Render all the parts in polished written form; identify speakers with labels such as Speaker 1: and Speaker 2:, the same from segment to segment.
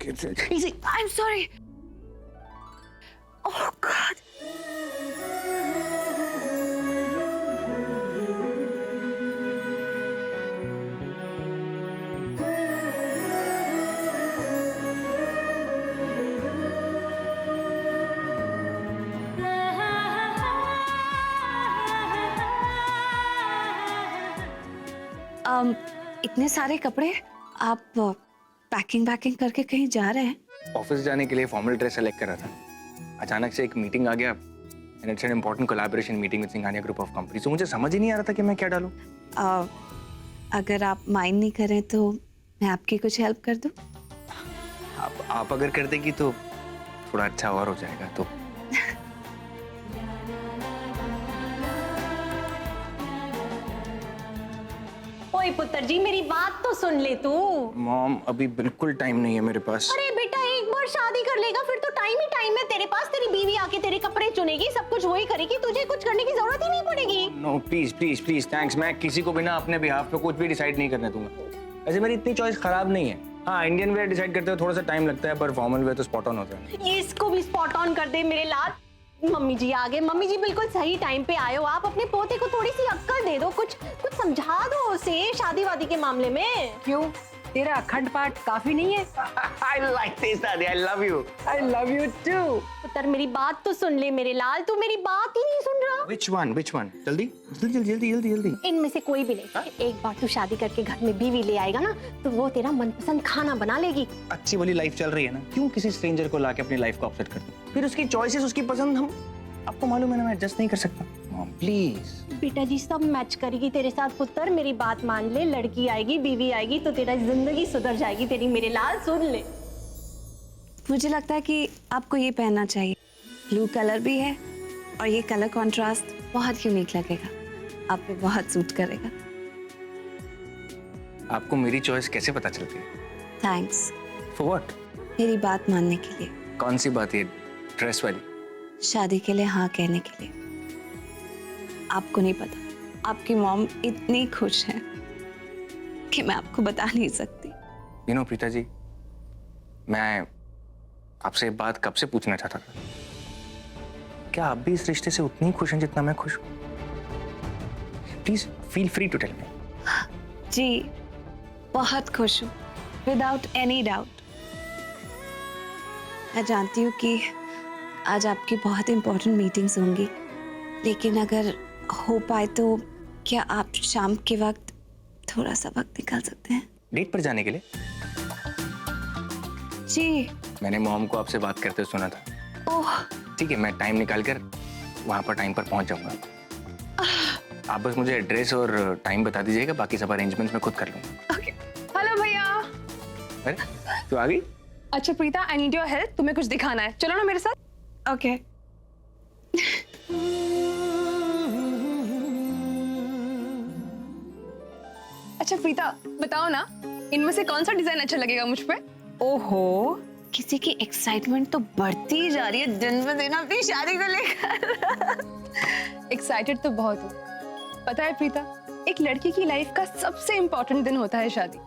Speaker 1: Easy. I'm sorry. Oh God. इतने सारे कपड़े आप पैकिंग करके कहीं जा रहे हैं?
Speaker 2: ऑफिस जाने के लिए फॉर्मल ड्रेस सेलेक्ट कर रहा था। अचानक से एक मीटिंग आ गया and it's an important collaboration meeting with Singhania group of companies. तो मुझे समझ ही नहीं आ रहा था कि मैं क्या डालूं।
Speaker 1: अगर आप माइंड नहीं करें तो मैं आपकी कुछ हेल्प कर दूं?
Speaker 2: आप अगर कर देगी तो थोड़ा अच्छा और हो जाएगा। तो
Speaker 3: ओए पुत्र जी, मेरी बात तो सुन ले तू।
Speaker 2: मॉम, अभी बिल्कुल टाइम नहीं है मेरे पास।
Speaker 3: अरे बेटा, एक बार शादी कर लेगा फिर तो टाइम ही टाइम है तेरे पास। तेरी बीवी आके तेरे कपड़े चुनेगी, सब कुछ वही करेगी, तुझे कुछ करने की जरूरत ही नहीं पड़ेगी।
Speaker 2: No please please please thanks. मैं किसी को बिना अपने बिहाफ पे कुछ भी डिसाइड नहीं करने दूंगा। ऐसे मेरी इतनी चॉइस खराब नहीं है। हाँ, इंडियन वेयर डिसाइड करते हुए थोड़ा सा टाइम लगता है, पर फॉर्मल वेयर तो स्पॉट ऑन होता है।
Speaker 3: ये इसको भी स्पॉट ऑन कर दे मेरे लाल। मम्मी जी आ गए। मम्मी जी बिल्कुल सही टाइम पे आए हो। आप अपने पोते को थोड़ी सी अक्कल दे दो, कुछ समझा दो उसे शादी वादी के मामले में।
Speaker 4: क्यों, तेरा अखंड पाठ काफी नहीं है?
Speaker 2: I like this, Daddy. I love you.
Speaker 4: I love you too.
Speaker 3: पुत्र मेरी बात तो सुन ले मेरे लाल, तू मेरी बात ही नहीं सुन रहा।
Speaker 2: Which one? Which one? जल्दी जल्दी जल्दी जल्दी जल्दी।
Speaker 3: इनमें से कोई भी नहीं। एक बार तू शादी करके घर में बीवी ले आएगा ना, तो वो तेरा मनपसंद खाना बना लेगी।
Speaker 2: अच्छी वाली लाइफ चल रही है ना, क्यों किसी स्ट्रेंजर को लाके अपनी लाइफ को अपसेट कर दूं? फिर उसकी चॉइसेस, उसकी पसंद हम आपको मालूम है ना, मैं एडजस्ट नहीं कर सकता। Mom please.
Speaker 3: बेटा जी सब मैच करेगी तेरे साथ पुत्र, मेरी बात मान ले। लड़की आएगी, बीवी आएगी तो तेरा जिंदगी सुधर जाएगी तेरी। मेरे लाल सुन ले।
Speaker 1: मुझे लगता है कि आपको ये पहनना चाहिए। ब्लू कलर भी है और ये कलर कॉन्ट्रास्ट बहुत यूनिक लगेगा, आप पे बहुत सूट करेगा।
Speaker 2: आपको मेरी चॉइस कैसे पता चलती है?
Speaker 1: थैंक्स।
Speaker 2: For what?
Speaker 1: मेरी बात मानने के लिए।
Speaker 2: कौन सी बात है? ड्रेस वाली?
Speaker 1: शादी के लिए हाँ कहने के लिए। आपको नहीं पता, आपकी मॉम इतनी खुश है कि मैं आपको बता नहीं सकती।
Speaker 2: यू नो प्रीता जी, मैं आपसे एक बात कब से पूछना चाहता था। क्या आप भी इस रिश्ते से उतनी खुश हैं जितना मैं खुश हूं? Please feel free to tell me.
Speaker 1: जी बहुत खुश हूँ, विदाउट एनी डाउट। मैं जानती हूँ कि आज आपकी बहुत इंपॉर्टेंट मीटिंग्स होंगी, लेकिन अगर हो पाए तो क्या आप शाम के वक्त थोड़ा सा वक्त निकाल सकते हैं?
Speaker 2: डेट पर जाने के लिए?
Speaker 1: जी।
Speaker 2: मैंने मॉम को आपसे बात करते सुना था।
Speaker 1: ओह
Speaker 2: ठीक है, मैं टाइम निकाल कर वहां पर टाइम पर पहुंच जाऊंगा। आप बस मुझे एड्रेस और टाइम बता दीजिएगा, बाकी सब अरेंजमेंट्स मैं खुद कर लूंगा।
Speaker 4: ओके। हेलो भैया।
Speaker 2: अरे तू आ गई?
Speaker 4: अच्छा Preeta, I need your help. तुम्हें कुछ दिखाना है, चलो ना मेरे साथ।
Speaker 1: ओके।
Speaker 4: अच्छा प्रीता, बताओ ना, इनमें से कौन सा डिजाइन अच्छा लगेगा मुझ पे?
Speaker 1: ओहो, किसी की एक्साइटमेंट तो बढ़ती ही जा रही है दिन ब दिन अपनी शादी को लेकर।
Speaker 4: एक्साइटेड तो बहुत हूँ। पता है प्रीता, एक लड़की की लाइफ का सबसे इम्पोर्टेंट दिन होता है शादी,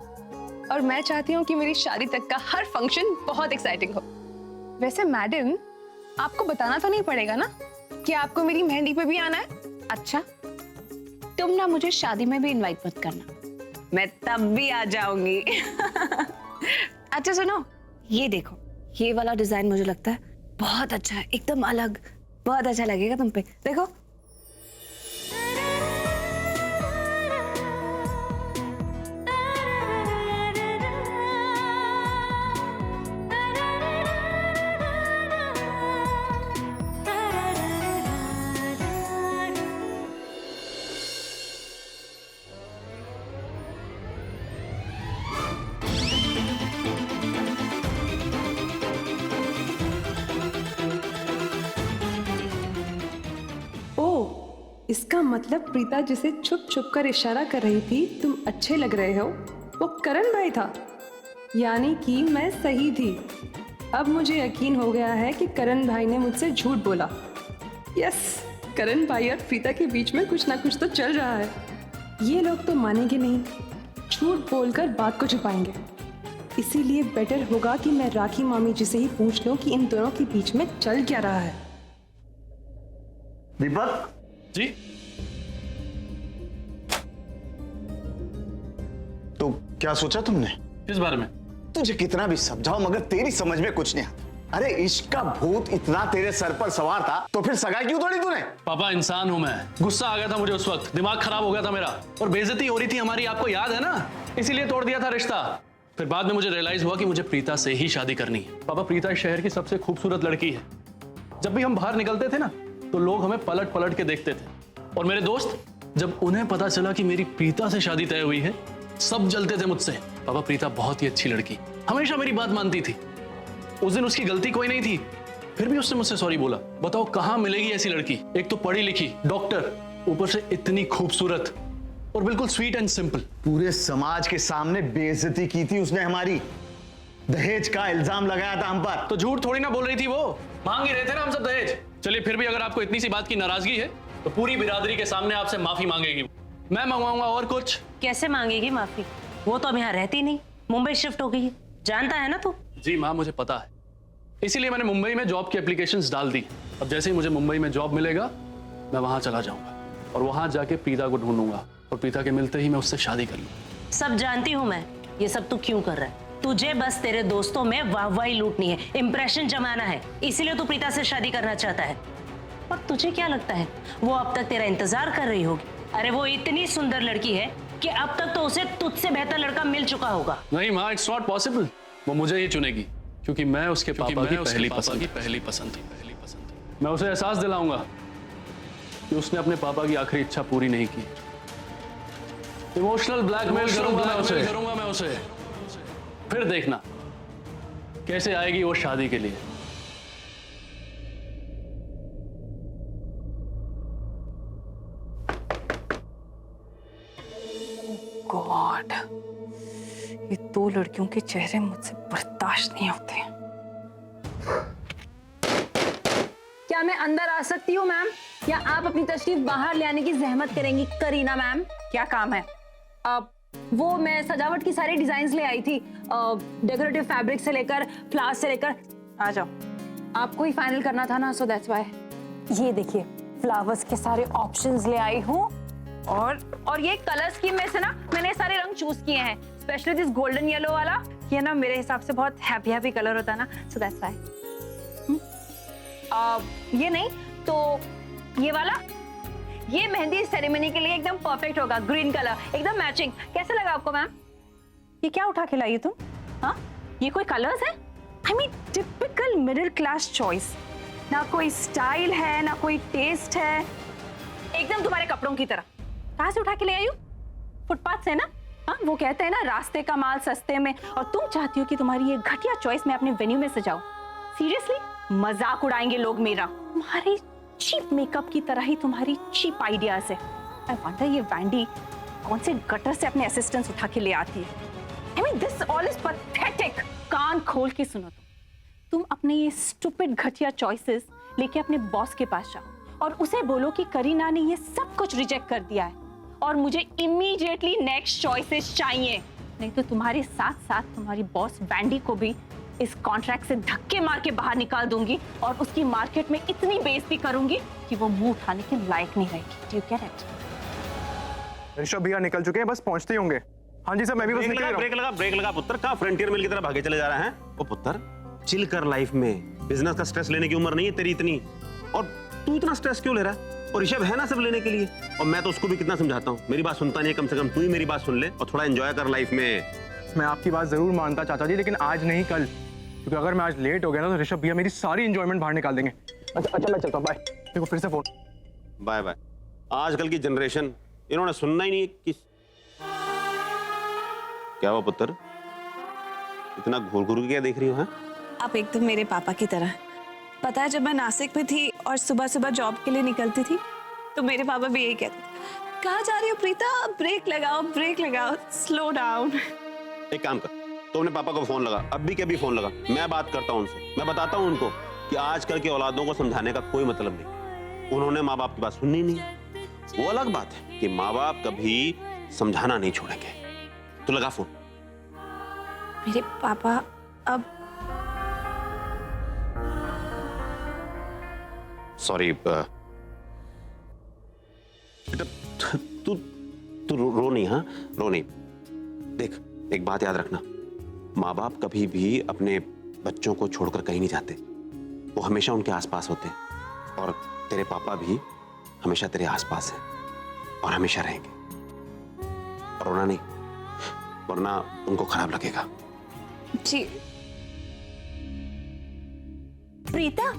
Speaker 4: और मैं चाहती हूँ कि मेरी शादी तक का हर फंक्शन बहुत एक्साइटिंग हो। वैसे मैडम, आपको बताना तो नहीं पड़ेगा ना कि आपको मेरी मेहंदी पे भी आना है?
Speaker 1: अच्छा, तुम ना मुझे शादी में भी इनवाइट मत करना, मैं तब भी आ जाऊंगी। अच्छा सुनो, ये देखो, ये वाला डिजाइन मुझे लगता है बहुत अच्छा है, एकदम अलग, बहुत अच्छा लगेगा तुम पे। देखो।
Speaker 4: इसका मतलब प्रीता जिसे छुप छुप कर इशारा कर रही थी तुम अच्छे लग रहे हो, वो करण भाई था। यानी कि मैं सही थी। अब मुझे यकीन हो गया है कि करण भाई ने मुझसे झूठ बोला। यस, करण भाई और प्रीता के बीच में कुछ ना कुछ तो चल रहा है। ये लोग तो मानेंगे नहीं, झूठ बोलकर बात को छुपाएंगे। इसीलिए बेटर होगा कि मैं राखी मामी जी से ही पूछ लूं कि इन दोनों के बीच में चल क्या रहा है।
Speaker 5: दीपक
Speaker 6: जी।
Speaker 5: तो क्या सोचा तुमने?
Speaker 6: किस बारे में?
Speaker 5: तुझे कितना भी समझाओ मगर तेरी समझ में कुछ नहीं आता। अरे इश्क का भूत इतना तेरे सर पर सवार था तो फिर सगाई क्यों तोड़ी तूने?
Speaker 6: पापा इंसान हूं मैं, गुस्सा आ गया था मुझे उस वक्त, दिमाग खराब हो गया था मेरा और बेइज्जती हो रही थी हमारी, आपको याद है ना, इसीलिए तोड़ दिया था रिश्ता। फिर बाद में मुझे रियलाइज हुआ कि मुझे प्रीता से ही शादी करनी है। पापा प्रीता इस शहर की सबसे खूबसूरत लड़की है। जब भी हम बाहर निकलते थे ना तो लोग हमें पलट पलट के देखते थे और मेरे दोस्त, जब उन्हें पता चला कि मेरी प्रीता से शादी तय हुई है, सब जलते थे मुझसे। पापा प्रीता बहुत ही अच्छी लड़की, हमेशा मेरी बात मानती थी। उस दिन उसकी गलती कोई नहीं थी, फिर भी उसने मुझसे सॉरी बोला। बताओ कहां मिलेगी ऐसी लड़की, एक तो पढ़ी लिखी डॉक्टर, ऊपर से इतनी खूबसूरत और बिल्कुल स्वीट एंड सिंपल।
Speaker 5: पूरे समाज के सामने बेइज्जती की थी उसने हमारी, दहेज का इल्जाम लगाया था हम पर।
Speaker 6: तो झूठ थोड़ी ना बोल रही थी वो, मांग ही रहे थे ना हम सब दहेज। चलिए फिर भी अगर आपको इतनी सी बात की नाराजगी है तो पूरी बिरादरी के सामने आपसे माफी मांगेगी। मैं मंगवाऊंगा और कुछ।
Speaker 7: कैसे मांगेगी माफी? वो तो अब यहाँ रहती नहीं, मुंबई शिफ्ट हो गई है, जानता है ना तू?
Speaker 6: जी माँ मुझे पता है, इसीलिए मैंने मुंबई में जॉब की एप्लीकेशंस डाल दी। अब जैसे ही मुझे मुंबई में जॉब मिलेगा मैं वहां चला जाऊंगा और वहां जाके प्रीता को ढूंढूंगा और प्रीता के मिलते ही मैं उससे शादी कर लूंगा।
Speaker 7: सब जानती हूँ मैं, ये सब तू क्यों कर रहा है। तुझे बस तेरे दोस्तों में वाहवाही लूटनी है, इंप्रेशन जमाना है, इसीलिए तू प्रीता से शादी करना चाहता है। पर तुझे क्या लगता है वो अब तक तेरा इंतजार कर रही होगी? अरे वो इतनी सुंदर लड़की है कि अब तक तो उसे तुझसे बेहतर लड़का मिल चुका होगा।
Speaker 6: नहीं माँ, इट्स नॉट पॉसिबल। वो मुझे ही चुनेगी क्योंकि मैं उसके पापा की पहली पसंद थी। मैं उसे एहसास दिलाऊंगा कि उसने अपने पापा की आखिरी इच्छा पूरी नहीं की। इमोशनल ब्लैकमेल करूंगा मैं उसे। फिर देखना कैसे आएगी वो शादी के लिए।
Speaker 1: गॉड, ये दो लड़कियों के चेहरे मुझसे बर्दाश्त नहीं होते।
Speaker 3: क्या मैं अंदर आ सकती हूँ मैम, या आप अपनी तशरीफ बाहर ले आने की जहमत करेंगी करीना मैम?
Speaker 1: क्या काम है?
Speaker 3: वो मैं सजावट की सारी डिजाइन्स ले आई थी, डेकोरेटिव फैब्रिक से लेकर फ्लावर्स से लेकर।
Speaker 1: आ जाओ।
Speaker 3: आपको ही फाइनल करना था ना, सो दैट्स व्हाई। ये देखिए फ्लावर्स के सारे ऑप्शंस ले आई हूँ, और ये कलर स्कीम में से ना मैंने सारे रंग चूज किए हैं, स्पेशली दिस गोल्डन येलो वाला। ये ना मेरे हिसाब से बहुत हैप्पी कलर होता है ना, सो दैट्स व्हाई। ये नहीं तो ये वाला, ये मेहंदी सेरेमनी के लिए एकदम परफेक्ट होगा, ग्रीन कलर एकदम मैचिंग। कैसा लगा आपको मैम?
Speaker 1: ये क्या उठा के लाई तुम?
Speaker 3: हाँ, ये कोई कलर्स है?
Speaker 1: I mean typical middle class choice, ना कोई स्टाइल है ना कोई टेस्ट है,
Speaker 3: एकदम तुम्हारे कपड़ों की तरह। कहाँ से उठा के ले आई हूँ? फुटपाथ से ना। हाँ, वो कहते हैं ना रास्ते का माल सस्ते में, और तुम चाहती हो कि तुम्हारी ये घटिया चॉइस मैं अपने वेन्यू में सजाऊं। सीरियसली मजाक उड़ाएंगे लोग मेरा। तुम्हारी चीप मेकअप की तरह ही तुम्हारी चीप आइडियाज है। आई वंडर ये वैंडी कौन से गटर से अपने असिस्टेंट्स उठा के ले आती है। I mean this all is pathetic. कान खोल के सुनो, तुम अपने ये स्टूपिड घटिया चॉइसेस लेके अपने बॉस के पास जाओ और उसे बोलो कि करीना ने ये सब कुछ रिजेक्ट कर दिया है और मुझे इमीडिएटली नेक्स्ट चॉइसेस चाहिए, नहीं तो तुम्हारे साथ साथ तुम्हारी बॉस वैंडी को भी इस कॉन्ट्रैक्ट से धक्के मार के बाहर निकाल दूंगी और उसकी मार्केट में इतनी बेइज्जती करूंगी कि वो मुंह उठाने के लायक नहीं रहेगी। Do you get it?
Speaker 2: Rishabh भैया निकल चुके हैं, बस पहुंचते ही होंगे। हाँ जी सर, मैं भी बस निकल रहा हूं।
Speaker 8: ब्रेक लगा पुत्र। कहाँ फ्रंटियर मिल की तरह भागे चले जा रहा है? ओ पुत्र चिल कर, लाइफ में बिजनेस का स्ट्रेस लेने की उम्र नहीं है तेरी इतनी, और तू इतना स्ट्रेस क्यों ले रहा है? और ऋषभ है ना सब लेने के लिए, और मैं तो उसको भी कितना समझाता हूँ, मेरी बात सुनता नहीं है। कम से कम तू ही मेरी बात सुन ले और थोड़ा एंजॉय कर लाइफ में।
Speaker 2: मैं आपकी बात जरूर मानता चाचा जी, लेकिन आज नहीं कल, क्योंकि अगर मैं आज लेट हो गया ना तो ऋषभ भैया मेरी सारी एंजॉयमेंट बाहर निकाल देंगे। अच्छा मैं चलता हूँ, बाय। देखो फिर से फोन।
Speaker 8: Bye bye. आजकल की जनरेशन, इन्होंने सुनना ही नहीं है। किस क्या हुआ पुत्र, इतना घूर घूर के क्या देख रही हो? है
Speaker 1: आप एकदम मेरे पापा की तरह। पता है जब मैं नासिक में थी और सुबह सुबह जॉब के लिए निकलती थी तो मेरे पापा भी यही कहते थे, कहाँ जा रही हो प्रीता, ब्रेक लगाओ, स्लो डाउन।
Speaker 8: एक काम कर, तो अपने पापा को फोन लगा, अभी के अभी फोन लगा, मैं बात करता हूँ उनसे। मैं बताता हूँ उनको कि आजकल के औलादों को समझाने का कोई मतलब नहीं, उन्होंने माँ बाप की बात सुननी नहीं। वो अलग बात है कि माँ बाप कभी समझाना नहीं छोड़ेंगे। तो लगा फोन।
Speaker 1: मेरे पापा अब
Speaker 8: सॉरी बेटा, तू तू रो नहीं, हाँ रो नहीं। देख, एक बात याद रखना, माँ बाप कभी भी अपने बच्चों को छोड़कर कहीं नहीं जाते, वो हमेशा उनके आसपास होते हैं। और तेरे पापा भी हमेशा तेरे आसपास हैं और हमेशा रहेंगे। रोना नहीं, वरना उनको खराब लगेगा।
Speaker 1: जी
Speaker 3: प्रीता,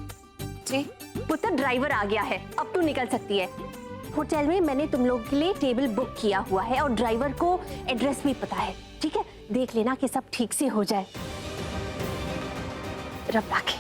Speaker 1: जी
Speaker 3: पुत्र ड्राइवर आ गया है, अब तू निकल सकती है। होटल में मैंने तुम लोग के लिए टेबल बुक किया हुआ है और ड्राइवर को एड्रेस भी पता है, ठीक है? देख लेना कि सब ठीक से हो जाए। रब राखे।